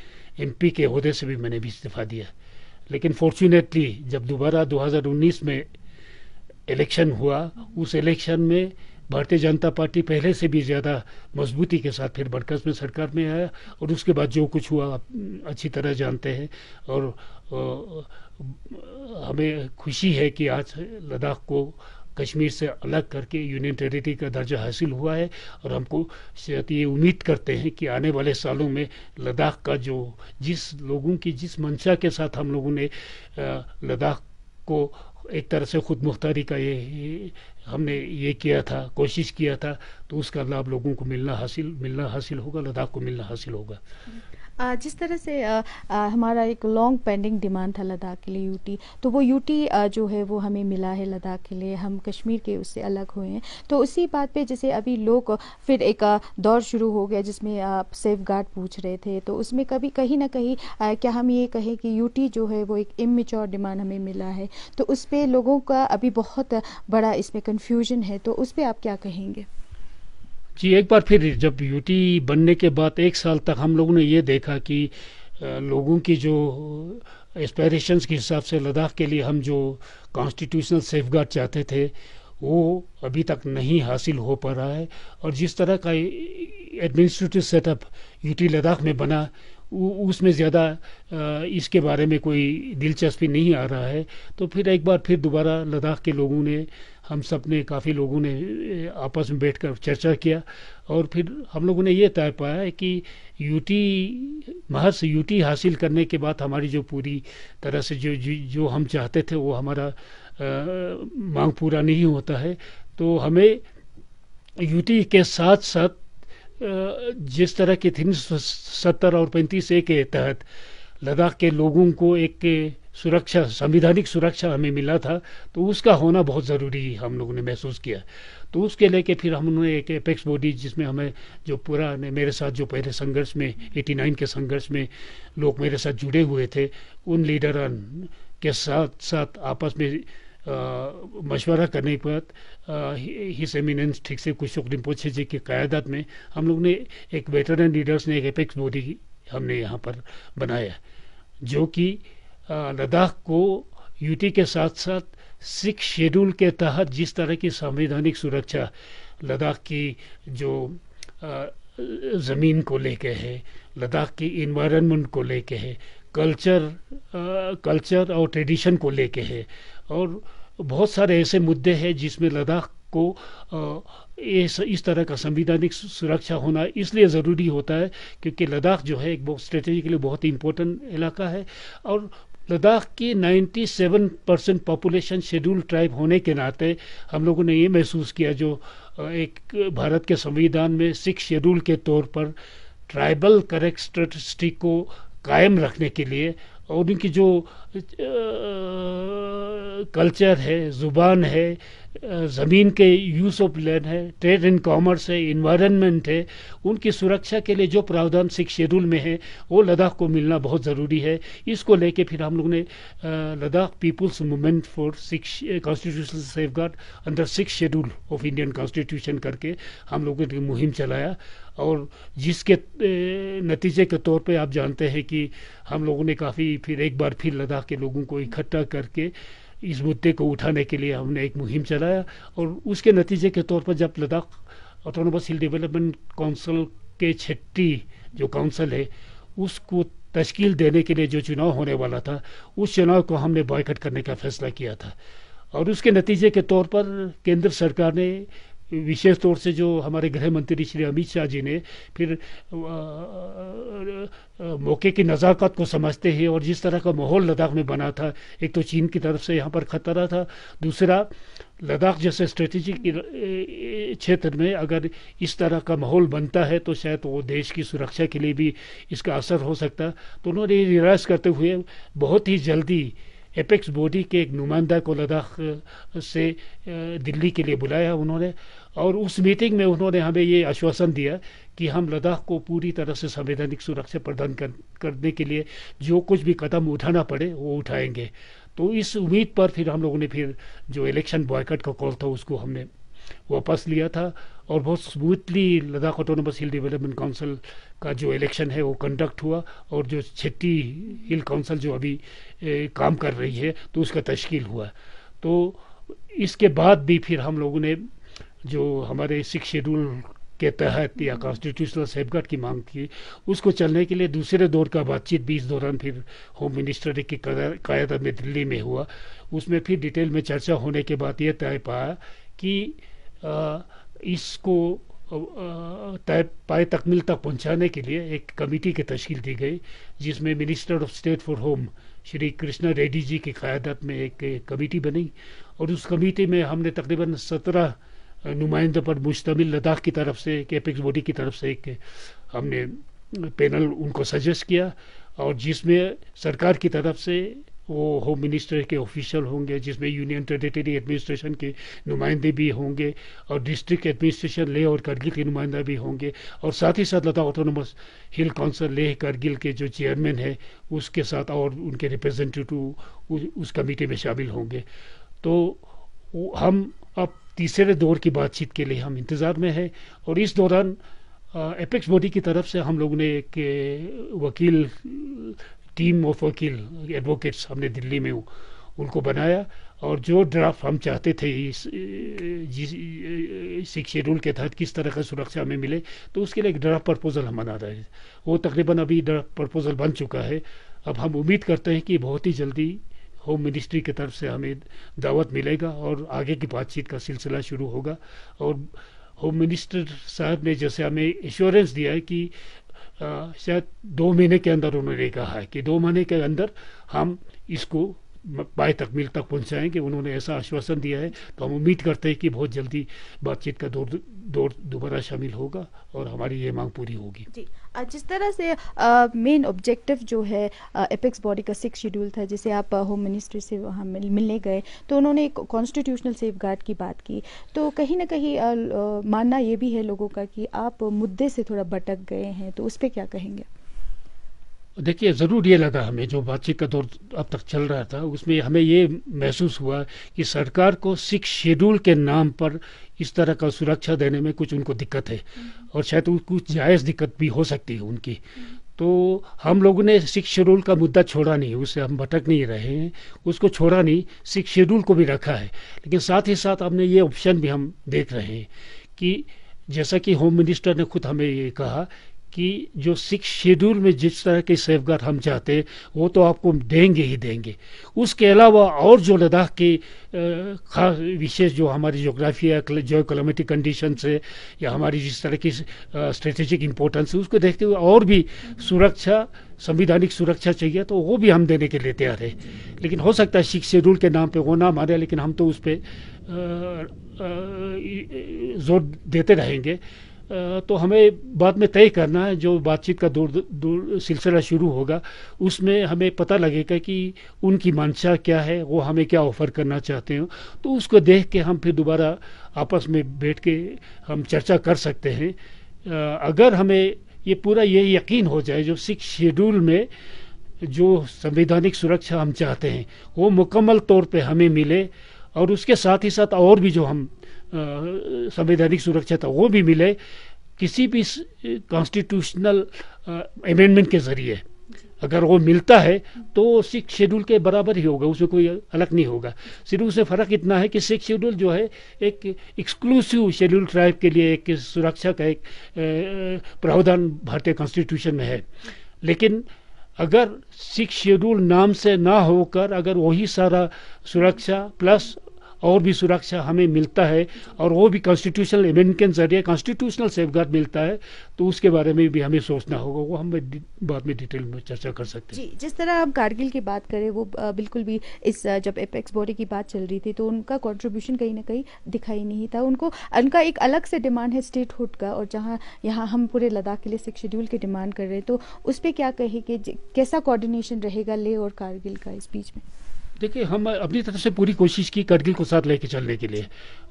MP के ओहदे से भी मैंने भी इस्तीफ़ा दिया। लेकिन फॉर्चुनेटली जब दोबारा 2019 में इलेक्शन हुआ, उस इलेक्शन में भारतीय जनता पार्टी पहले से भी ज़्यादा मजबूती के साथ फिर बरकस में सरकार में आया, और उसके बाद जो कुछ हुआ आप अच्छी तरह जानते हैं। और हमें खुशी है कि आज लद्दाख को कश्मीर से अलग करके यूनियन टेरिटरी का दर्जा हासिल हुआ है, और हमको ये उम्मीद करते हैं कि आने वाले सालों में लद्दाख का जो जिस लोगों की जिस मंशा के साथ हम लोगों ने लद्दाख को एक तरह से खुद मुख्तारी का ये हमने ये किया था, कोशिश किया था, तो उसका लाभ लोगों को मिलना हासिल होगा, लद्दाख को मिलना हासिल होगा। जिस तरह से हमारा एक लॉन्ग पेंडिंग डिमांड था लद्दाख के लिए यूटी, तो वो यूटी जो है वो हमें मिला है लद्दाख के लिए, हम कश्मीर के उससे अलग हुए हैं। तो उसी बात पे जैसे अभी लोग फिर एक दौर शुरू हो गया जिसमें आप सेफ गार्ड पूछ रहे थे, तो उसमें कभी कहीं ना कहीं क्या हम ये कहें कि यूटी जो है वो एक इमेच्योर डिमांड हमें मिला है, तो उस पर लोगों का अभी बहुत बड़ा इसमें कन्फ्यूजन है, तो उस पर आप क्या कहेंगे? जी, एक बार फिर जब यूटी बनने के बाद 1 साल तक हम लोगों ने ये देखा कि लोगों की जो एस्पायरेशंस के हिसाब से लद्दाख के लिए हम जो कॉन्स्टिट्यूशनल सेफगार्ड चाहते थे वो अभी तक नहीं हासिल हो पा रहा है। और जिस तरह का एडमिनिस्ट्रेटिव सेटअप यूटी लद्दाख में बना उसमें ज़्यादा इसके बारे में कोई दिलचस्पी नहीं आ रहा है। तो फिर एक बार फिर दोबारा लद्दाख के लोगों ने, हम सब ने, काफ़ी लोगों ने आपस में बैठकर चर्चा किया, और फिर हम लोगों ने ये तय पाया है कि महज यूटी हासिल करने के बाद हमारी जो पूरी तरह से जो हम चाहते थे वो हमारा मांग पूरा नहीं होता है। तो हमें यूटी के साथ साथ जिस तरह की 370 और 35A के तहत लद्दाख के लोगों को एक सुरक्षा, संविधानिक सुरक्षा हमें मिला था, तो उसका होना बहुत ज़रूरी हम लोगों ने महसूस किया। तो उसके लेके फिर हमने एक एपेक्स बॉडी, जिसमें हमें जो पूरा मेरे साथ जो पहले संघर्ष में 89 के संघर्ष में लोग मेरे साथ जुड़े हुए थे, उन लीडर के साथ साथ आपस में मशवरा करने के बाद हिस एमिनेंस ठीक से कुशोक रिम्पोछे जी की क़यादत में हम लोग ने एक वेटरन लीडर्स ने एक एपेक्स बॉडी हमने यहाँ पर बनाया, जो कि लद्दाख को यूटी के साथ साथ 6 शेड्यूल के तहत जिस तरह की संवैधानिक सुरक्षा लद्दाख की जो ज़मीन को लेके है, लद्दाख की इन्वायरमेंट को लेके है, कल्चर और ट्रेडिशन को लेके है, और बहुत सारे ऐसे मुद्दे हैं जिसमें लद्दाख को इस तरह का संवैधानिक सुरक्षा होना इसलिए ज़रूरी होता है क्योंकि लद्दाख जो है एक बहुत स्ट्रेटेजिकली बहुत इम्पोर्टेंट इलाका है, और लद्दाख की 97% पॉपुलेशन शेड्यूल ट्राइब होने के नाते हम लोगों ने ये महसूस किया, जो एक भारत के संविधान में 6 शेड्यूल के तौर पर ट्राइबल कैरेक्टरिस्टिक को कायम रखने के लिए, और उनकी जो कल्चर है, ज़ुबान है, ज़मीन के यूज़ ऑफ लैंड है, ट्रेड एंड कॉमर्स है, इन्वायरमेंट है, उनकी सुरक्षा के लिए जो प्रावधान 6 शेड्यूल में है वो लद्दाख को मिलना बहुत ज़रूरी है। इसको लेके फिर हम लोग ने Ladakh people's movement for 6 constitutional safeguard under 6 schedule of Indian constitution करके हम लोगों ने मुहिम चलाया, और जिसके नतीजे के तौर पे आप जानते हैं कि हम लोगों ने काफ़ी फिर एक बार फिर लद्दाख के लोगों को इकट्ठा करके इस मुद्दे को उठाने के लिए हमने एक मुहिम चलाया, और उसके नतीजे के तौर पर जब लद्दाख ऑटोनोमस हिल डेवलपमेंट काउंसिल के 6ठी जो काउंसिल है उसको तश्कील देने के लिए जो चुनाव होने वाला था, उस चुनाव को हमने बॉयकॉट करने का फैसला किया था, और उसके नतीजे के तौर पर केंद्र सरकार ने, विशेष तौर से जो हमारे गृह मंत्री श्री अमित शाह जी ने, फिर मौके की नज़ाकत को समझते हैं और जिस तरह का माहौल लद्दाख में बना था, एक तो चीन की तरफ से यहाँ पर खतरा था, दूसरा लद्दाख जैसे स्ट्रेटेजिक क्षेत्र में अगर इस तरह का माहौल बनता है तो शायद वो देश की सुरक्षा के लिए भी इसका असर हो सकता। तो उन्होंने ये रियलाइज़ करते हुए बहुत ही जल्दी एपेक्स बॉडी के एक नुमाइंदा को लद्दाख से दिल्ली के लिए बुलाया उन्होंने, और उस मीटिंग में उन्होंने हमें ये आश्वासन दिया कि हम लद्दाख को पूरी तरह से संवैधानिक सुरक्षा प्रदान करने के लिए जो कुछ भी कदम उठाना पड़े वो उठाएंगे। तो इस उम्मीद पर फिर हम लोगों ने फिर जो इलेक्शन बॉयकॉट का कॉल था उसको हमने वापस लिया था, और बहुत स्मूथली लद्दाख ऑटोनोमस हिल डेवलपमेंट काउंसिल का जो इलेक्शन है वो कंडक्ट हुआ, और जो 6ठी हिल काउंसिल जो अभी काम कर रही है तो उसका तश्कील हुआ। तो इसके बाद भी फिर हम लोगों ने जो हमारे 6 शेड्यूल के तहत या कॉन्स्टिट्यूशनल सेफगार्ड की मांग थी, उसको चलने के लिए दूसरे दौर का बातचीत भी इस दौरान फिर होम मिनिस्टर की क़यादत में दिल्ली में हुआ। उसमें फिर डिटेल में चर्चा होने के बाद ये तय पाया कि इसको तय पाए तकमील तक पहुंचाने के लिए एक कमेटी की तश्कील दी गई, जिसमें minister of state for home Shri Krishna Reddy ji की क़यादत में एक कमेटी बनी, और उस कमेटी में हमने तकरीबन 17 नुमाइंदों पर मुश्तमिल लद्दाख की तरफ से एक एपेक्स बॉडी की तरफ से एक हमने पैनल उनको सजेस्ट किया, और जिसमें सरकार की तरफ से वो होम मिनिस्टर के ऑफिशियल होंगे, जिसमें यूनियन टेरिटरी एडमिनिस्ट्रेशन के नुमाइंदे भी होंगे, और डिस्ट्रिक्ट एडमिनिस्ट्रेशन लेह और करगिल के नुमाइंदा भी होंगे, और साथ ही साथ लद्दाख ऑटोनोमस हिल काउंसिल लेह करगिल के जो चेयरमैन है उसके साथ और उनके रिप्रेजेंटेटिव उस कमेटी में शामिल होंगे। तो हम अब तीसरे दौर की बातचीत के लिए हम इंतज़ार में हैं, और इस दौरान एपेक्स बॉडी की तरफ से हम लोगों ने एक वकील टीम ऑफ वकील एडवोकेट्स हमने दिल्ली में उनको बनाया, और जो ड्राफ्ट हम चाहते थे इस 6 शेड्यूल के तहत किस तरह का सुरक्षा हमें मिले, तो उसके लिए एक ड्राफ्ट प्रपोजल हम बना रहे हैं। वो तकरीबन अभी ड्राफ्ट प्रपोजल बन चुका है। अब हम उम्मीद करते हैं कि बहुत ही जल्दी होम मिनिस्ट्री की तरफ से हमें दावत मिलेगा और आगे की बातचीत का सिलसिला शुरू होगा। और होम मिनिस्टर साहब ने जैसे हमें एश्योरेंस दिया है कि शायद 2 महीने के अंदर उन्होंने कहा है कि 2 महीने के अंदर हम इसको पाए तकमील तक पहुंचाएंगे, उन्होंने ऐसा आश्वासन दिया है। तो हम उम्मीद करते हैं कि बहुत जल्दी बातचीत का दौर दोबारा शामिल होगा और हमारी ये मांग पूरी होगी। जी, जिस तरह से मेन ऑब्जेक्टिव जो है एपेक्स बॉडी का 6 शेड्यूल था, जिसे आप होम मिनिस्ट्री से वहाँ मिलने गए, तो उन्होंने एक कॉन्स्टिट्यूशनल सेफगार्ड की बात की, तो कहीं ना कहीं मानना ये भी है लोगों का कि आप मुद्दे से थोड़ा भटक गए हैं, तो उस पर क्या कहेंगे? देखिए, ज़रूर ये लगा हमें, जो बातचीत का दौर अब तक चल रहा था उसमें हमें ये महसूस हुआ कि सरकार को 6 शेड्यूल के नाम पर इस तरह का सुरक्षा देने में कुछ उनको दिक्कत है, और शायद कुछ जायज़ दिक्कत भी हो सकती है उनकी। तो हम लोगों ने 6 शेड्यूल का मुद्दा छोड़ा नहीं, उससे हम भटक नहीं रहे हैं, उसको छोड़ा नहीं, 6 शेड्यूल को भी रखा है। लेकिन साथ ही साथ हमने ये ऑप्शन भी हम देख रहे हैं कि जैसा कि होम मिनिस्टर ने खुद हमें ये कहा कि जो 6 शेड्यूल में जिस तरह के सेफगार्ड हम चाहते हैं वो तो आपको देंगे ही देंगे। उसके अलावा और जो लद्दाख की खास विशेष जो हमारी जोग्राफिया जो क्लाइमेटिक कंडीशन है या हमारी जिस तरह की स्ट्रेटेजिक इंपॉर्टेंस है, उसको देखते हुए और भी सुरक्षा, संविधानिक सुरक्षा चाहिए तो वो भी हम देने के लिए तैयार है। लेकिन हो सकता है 6 शेड्यूल के नाम पे वो ना माने, लेकिन हम तो उस पर जोर देते रहेंगे। तो हमें बाद में तय करना है, जो बातचीत का दौर सिलसिला शुरू होगा उसमें हमें पता लगेगा कि उनकी मंशा क्या है, वो हमें क्या ऑफ़र करना चाहते हो, तो उसको देख के हम फिर दोबारा आपस में बैठ के हम चर्चा कर सकते हैं। अगर हमें ये पूरा ये यकीन हो जाए जो 6 शेड्यूल में जो संवैधानिक सुरक्षा हम चाहते हैं वो मुकम्मल तौर पे हमें मिले, और उसके साथ ही साथ और भी जो हम संवैधानिक सुरक्षा था वो भी मिले, किसी भी कॉन्स्टिट्यूशनल अमेंडमेंट के जरिए अगर वो मिलता है तो 6 शेड्यूल के बराबर ही होगा, उसमें कोई अलग नहीं होगा। सिर्फ उससे फ़र्क इतना है कि 6 शेड्यूल जो है एक एक्सक्लूसिव शेड्यूल ट्राइब के लिए एक सुरक्षा का एक प्रावधान भारतीय कॉन्स्टिट्यूशन में है। लेकिन अगर 6 शेड्यूल नाम से ना होकर अगर वही सारा सुरक्षा प्लस और भी सुरक्षा हमें मिलता है और वो भी कॉन्स्टिट्यूशनल अमेंडमेंट के जरिए कॉन्स्टिट्यूशनल सेफगार्ड मिलता है, तो उसके बारे में भी हमें सोचना होगा। वो हम बाद में डिटेल में चर्चा कर सकते हैं। जी, जिस तरह आप कारगिल की बात करें, वो बिल्कुल भी इस जब एपेक्स बॉडी की बात चल रही थी तो उनका कंट्रीब्यूशन कहीं ना कहीं दिखाई नहीं था। उनका एक अलग से डिमांड है स्टेटहुड का, और जहां यहाँ हम पूरे लद्दाख के लिए 6 शेड्यूल की डिमांड कर रहे हैं, तो उस पर क्या कहे कि कैसा कोऑर्डिनेशन रहेगा लेह और कारगिल का इस बीच में? देखिए, हम अपनी तरफ से पूरी कोशिश की करगिल को साथ लेके चलने के लिए,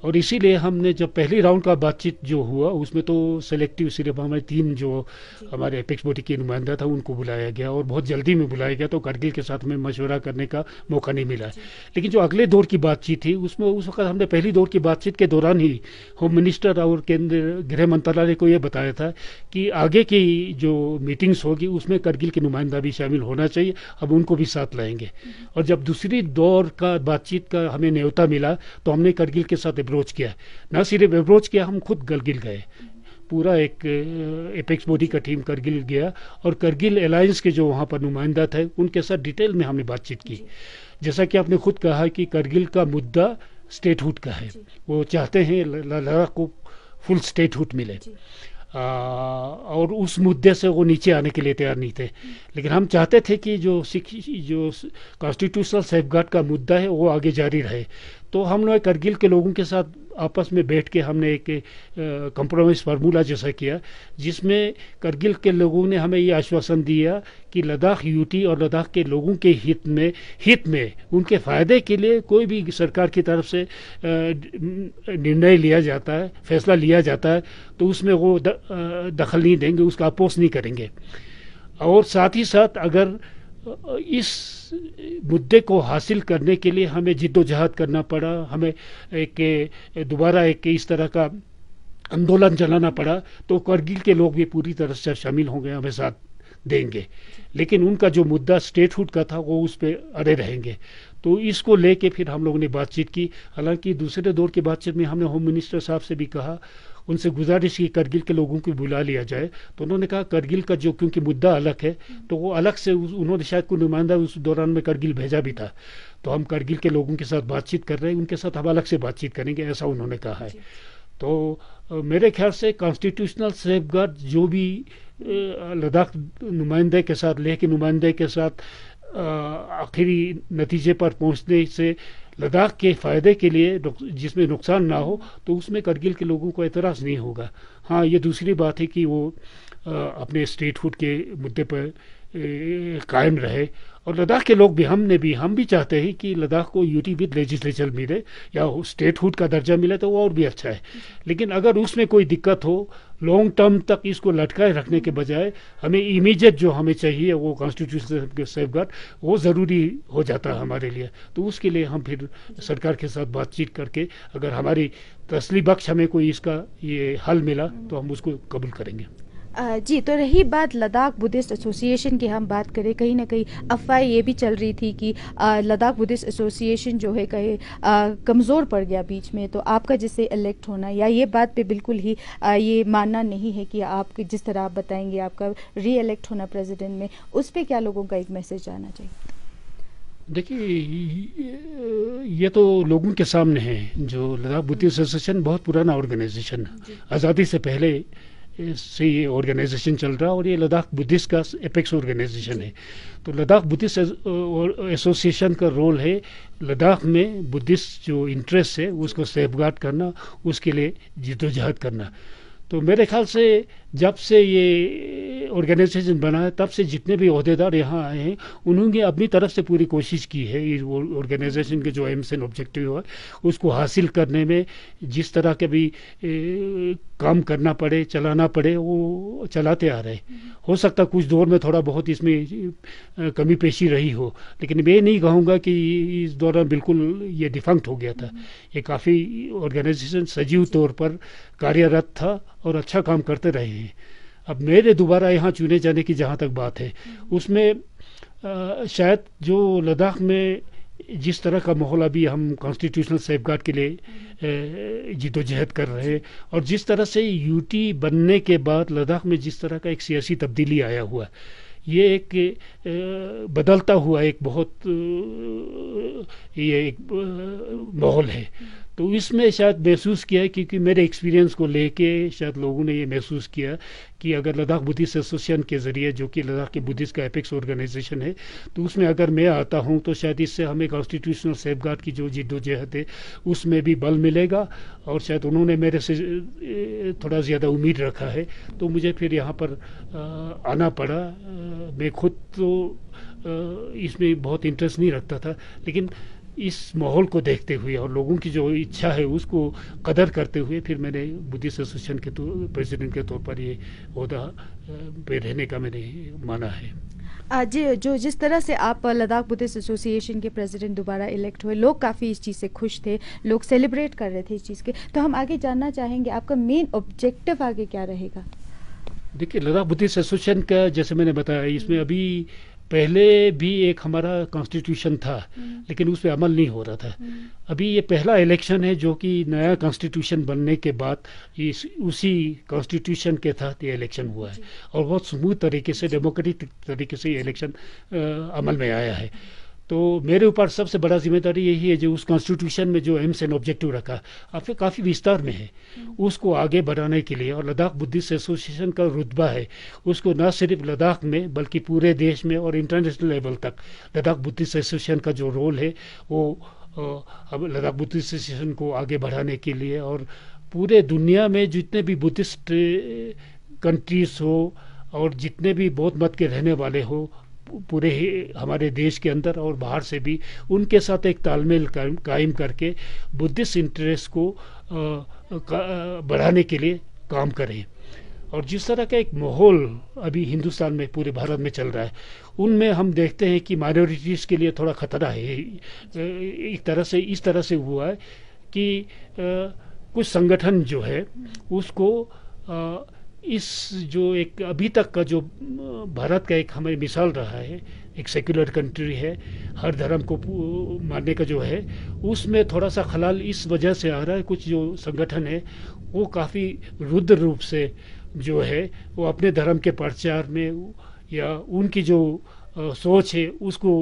और इसीलिए हमने जब पहली राउंड का बातचीत जो हुआ उसमें तो सेलेक्टिव सिर्फ हमारे 3 जो हमारे एपेक्स बॉडी के नुमाइंदा था उनको बुलाया गया, और बहुत जल्दी में बुलाया गया, तो करगिल के साथ में मशवरा करने का मौका नहीं मिला। लेकिन जो अगले दौर की बातचीत थी उसमें उस वक्त हमने पहली दौर की बातचीत के दौरान ही होम मिनिस्टर और केंद्रीय गृह मंत्रालय को ये बताया था कि आगे की जो मीटिंग्स होगी उसमें करगिल के नुमाइंदा भी शामिल होना चाहिए, अब उनको भी साथ लाएंगे। और जब दूसरी दूसरी दौर का बातचीत का हमें न्योता मिला तो हमने करगिल के साथ अप्रोच किया। ना सिर्फ अप्रोच किया, हम खुद करगिल गए, पूरा एक एपेक्स बॉडी का टीम करगिल गया और करगिल अलायंस के जो वहाँ पर नुमाइंदा थे उनके साथ डिटेल में हमने बातचीत की। जैसा कि आपने खुद कहा कि करगिल का मुद्दा स्टेटहुड का है, वो चाहते हैं लद्दाख को फुल स्टेटहुड मिले, और उस मुद्दे से वो नीचे आने के लिए तैयार नहीं थे। लेकिन हम चाहते थे कि जो कॉन्स्टिट्यूशनल सेफगार्ड का मुद्दा है वो आगे जारी रहे। तो हम लोग करगिल के लोगों के साथ आपस में बैठ के हमने एक कंप्रोमाइज फार्मूला जैसा किया, जिसमें करगिल के लोगों ने हमें ये आश्वासन दिया कि लद्दाख यूटी और लद्दाख के लोगों के हित में उनके फ़ायदे के लिए कोई भी सरकार की तरफ से निर्णय लिया जाता है, फैसला लिया जाता है, तो उसमें वो दखल नहीं देंगे, उसका अपोज नहीं करेंगे। और साथ ही साथ अगर इस मुद्दे को हासिल करने के लिए हमें जिद्दोजहद करना पड़ा, हमें दोबारा एक इस तरह का आंदोलन चलाना पड़ा, तो करगिल के लोग भी पूरी तरह से शामिल होंगे, हमें साथ देंगे। लेकिन उनका जो मुद्दा स्टेटहुड का था वो उस पर अड़े रहेंगे। तो इसको लेके फिर हम लोगों ने बातचीत की। हालांकि दूसरे दौर की बातचीत में हमने होम मिनिस्टर साहब से भी कहा, उनसे गुजारिश की करगिल के लोगों को बुला लिया जाए। तो उन्होंने कहा करगिल का जो, क्योंकि मुद्दा अलग है, तो वो अलग से उन्होंने शायद कोई नुमाइंदा उस दौरान में करगिल भेजा भी था। तो हम करगिल के लोगों के साथ बातचीत कर रहे हैं, उनके साथ हम अलग से बातचीत करेंगे, ऐसा उन्होंने कहा है। तो मेरे ख्याल से कॉन्स्टिट्यूशनल सेफगार्ड जो भी लद्दाख नुमाइंदे के साथ, लेह के नुमाइंदे के साथ आखिरी नतीजे पर पहुंचने से लद्दाख के फ़ायदे के लिए जिसमें नुकसान ना हो, तो उसमें करगिल के लोगों को एतराज़ नहीं होगा। हाँ, ये दूसरी बात है कि वो अपने स्टेटहुड के मुद्दे पर कायम रहे। और लद्दाख के लोग भी, हम भी चाहते हैं कि लद्दाख को यूटी विद लेजिस्लेचर मिले या स्टेटहुड का दर्जा मिले तो वो और भी अच्छा है। लेकिन अगर उसमें कोई दिक्कत हो, लॉन्ग टर्म तक इसको लटकाए रखने के बजाय हमें इमीडिएट जो हमें चाहिए वो कॉन्स्टिट्यूशनल सेफगार्ड, वो ज़रूरी हो जाता है हमारे लिए। तो उसके लिए हम फिर सरकार के साथ बातचीत करके अगर हमारी तसली बख्श हमें कोई इसका ये हल मिला तो हम उसको कबूल करेंगे। जी, तो रही बात लद्दाख बुद्धिस्ट एसोसिएशन की, हम बात करें, कहीं ना कहीं अफवाह ये भी चल रही थी कि लद्दाख बुद्धिस्ट एसोसिएशन जो है कहीं कमज़ोर पड़ गया बीच में, तो आपका जिससे इलेक्ट होना, या ये बात पे बिल्कुल ही ये मानना नहीं है कि आप जिस तरह आप बताएंगे आपका री इलेक्ट होना प्रेसिडेंट में, उस पर क्या लोगों का एक मैसेज आना चाहिए? देखिए, ये तो लोगों के सामने है। जो लद्दाख बुद्धिस्ट एसोसिएशन बहुत पुराना ऑर्गेनाइजेशन है, आज़ादी से पहले से ये ऑर्गेनाइजेशन चल रहा है और ये लद्दाख बुद्धिस्ट का एपेक्स ऑर्गेनाइजेशन है। तो लद्दाख बुद्धिस्ट एसोसिएशन का रोल है लद्दाख में बुद्धिस्ट जो इंटरेस्ट है उसको सेफगार्ड करना, उसके लिए जिद्दोजहद करना। तो मेरे ख्याल से जब से ये ऑर्गेनाइजेशन बना है तब से जितने भी ओहदेदार यहाँ आए हैं उन्होंने अपनी तरफ से पूरी कोशिश की है इस ऑर्गेनाइजेशन के जो एम्स एंड ऑब्जेक्टिव है उसको हासिल करने में। जिस तरह के भी काम करना पड़े, चलाना पड़े, वो चलाते आ रहे। हो सकता कुछ दौर में थोड़ा बहुत इसमें कमी पेशी रही हो, लेकिन मैं नहीं कहूँगा कि इस दौरान बिल्कुल ये डिफंक्ट हो गया था। ये काफ़ी ऑर्गेनाइजेशन सजीव तौर पर कार्यरत था और अच्छा काम करते रहे हैं। अब मेरे दोबारा यहाँ चुने जाने की जहाँ तक बात है, उसमें शायद जो लद्दाख में जिस तरह का माहौल अभी हम कॉन्स्टिट्यूशनल सेफगार्ड के लिए जिद्दोजहद कर रहे हैं और जिस तरह से यूटी बनने के बाद लद्दाख में जिस तरह का एक सियासी तब्दीली आया हुआ, ये एक बदलता हुआ एक बहुत ये एक माहौल है। तो इसमें शायद महसूस किया है, क्योंकि मेरे एक्सपीरियंस को लेके शायद लोगों ने ये महसूस किया कि अगर लद्दाख बुद्धिस्ट एसोसिएशन के ज़रिए, जो कि लद्दाख के बुद्धिस्ट का एपेक्स ऑर्गेनाइजेशन है, तो उसमें अगर मैं आता हूँ तो शायद इससे हमें कॉन्स्टिट्यूशनल सेफगार्ड की जो जिद्दोजहद है उसमें भी बल मिलेगा। और शायद उन्होंने मेरे से थोड़ा ज़्यादा उम्मीद रखा है, तो मुझे फिर यहाँ पर आना पड़ा। मैं खुद तो इसमें बहुत इंटरेस्ट नहीं रखता था, लेकिन इस माहौल को देखते हुए और लोगों की जो इच्छा है उसको कदर करते हुए फिर मैंने बुद्धिस्ट एसोसिएशन के प्रेसिडेंट के तौर पर ये ओहदा पे रहने का मैंने माना है। जो जिस तरह से आप लद्दाख बुद्धिस्ट एसोसिएशन के प्रेसिडेंट दोबारा इलेक्ट हुए, लोग काफ़ी इस चीज़ से खुश थे, लोग सेलिब्रेट कर रहे थे इस चीज़ के। तो हम आगे जानना चाहेंगे आपका मेन ऑब्जेक्टिव आगे क्या रहेगा? देखिए, लद्दाख बुद्धिस्ट एसोसिएशन का जैसे मैंने बताया, इसमें अभी पहले भी एक हमारा कॉन्स्टिट्यूशन था, लेकिन उस पर अमल नहीं हो रहा था। अभी ये पहला इलेक्शन है जो कि नया कॉन्स्टिट्यूशन बनने के बाद उसी कॉन्स्टिट्यूशन के तहत ये इलेक्शन हुआ है, और बहुत स्मूथ तरीके से, डेमोक्रेटिक तरीके से ये इलेक्शन अमल में आया है। तो मेरे ऊपर सबसे बड़ा जिम्मेदारी यही है जो उस कॉन्स्टिट्यूशन में जो एम्स एंड ऑब्जेक्टिव रखा, आपके काफ़ी विस्तार में है, उसको आगे बढ़ाने के लिए, और लद्दाख बुद्धिस्ट एसोसिएशन का रुतबा है उसको न सिर्फ लद्दाख में बल्कि पूरे देश में और इंटरनेशनल लेवल तक लद्दाख बुद्धिस्ट एसोसिएशन का जो रोल है वो अब लद्दाख बुद्धिस्ट एसोसिएशन को आगे बढ़ाने के लिए, और पूरे दुनिया में जितने भी बुद्धिस्ट कंट्रीज हो और जितने भी बौद्ध मत के रहने वाले हो पूरे ही हमारे देश के अंदर और बाहर से भी, उनके साथ एक तालमेल कायम करके बुद्धिस्ट इंटरेस्ट को बढ़ाने के लिए काम करें। और जिस तरह का एक माहौल अभी हिंदुस्तान में, पूरे भारत में चल रहा है, उनमें हम देखते हैं कि माइनॉरिटीज़ के लिए थोड़ा खतरा है। एक तरह से इस तरह से हुआ है कि कुछ संगठन जो है उसको इस जो एक अभी तक का जो भारत का एक हमें मिसाल रहा है, एक सेक्युलर कंट्री है, हर धर्म को मानने का जो है, उसमें थोड़ा सा खलाल इस वजह से आ रहा है। कुछ जो संगठन है वो काफ़ी रुद्र रूप से जो है वो अपने धर्म के प्रचार में या उनकी जो सोच है उसको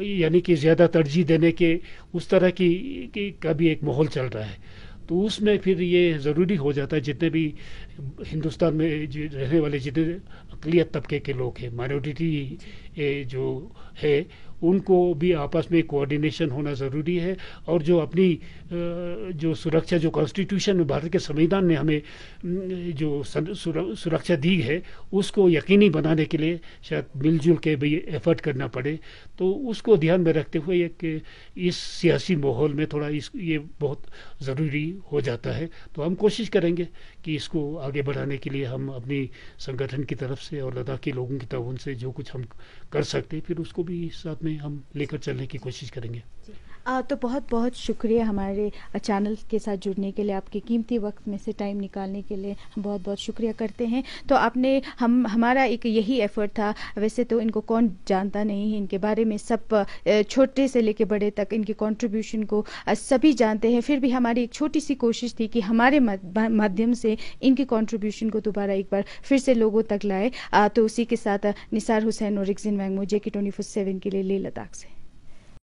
यानी कि ज़्यादा तरजीह देने के उस तरह की का भी एक माहौल चल रहा है। तो उसमें फिर ये ज़रूरी हो जाता है, जितने भी हिंदुस्तान में रहने वाले जितने अक़लियत तबके के लोग हैं, माइनॉरिटी जो है, उनको भी आपस में कोऑर्डिनेशन होना ज़रूरी है। और जो अपनी जो सुरक्षा, जो कॉन्स्टिट्यूशन में, भारत के संविधान ने हमें जो सुरक्षा दी है, उसको यकीनी बनाने के लिए शायद मिलजुल के भी एफर्ट करना पड़े। तो उसको ध्यान में रखते हुए एक इस सियासी माहौल में थोड़ा ये बहुत ज़रूरी हो जाता है। तो हम कोशिश करेंगे कि इसको आगे बढ़ाने के लिए हम अपनी संगठन की तरफ से और लद्दाख के लोगों की ताउन से जो कुछ हम कर सकते हैं, फिर उसको भी साथ में हम लेकर चलने की कोशिश करेंगे। तो बहुत बहुत शुक्रिया हमारे चैनल के साथ जुड़ने के लिए, आपके कीमती वक्त में से टाइम निकालने के लिए हम बहुत बहुत शुक्रिया करते हैं। तो आपने हमारा एक यही एफर्ट था, वैसे तो इनको कौन जानता नहीं है, इनके बारे में सब छोटे से लेके बड़े तक इनके कंट्रीब्यूशन को सभी जानते हैं, फिर भी हमारी एक छोटी सी कोशिश थी कि हमारे माध्यम से इनके कंट्रीब्यूशन को दोबारा एक बार फिर से लोगों तक लाए। तो उसी के साथ निसार हुसैन और रिक्जिन वैंगमो, JK24/7 के लिए लेह लद्दाख से।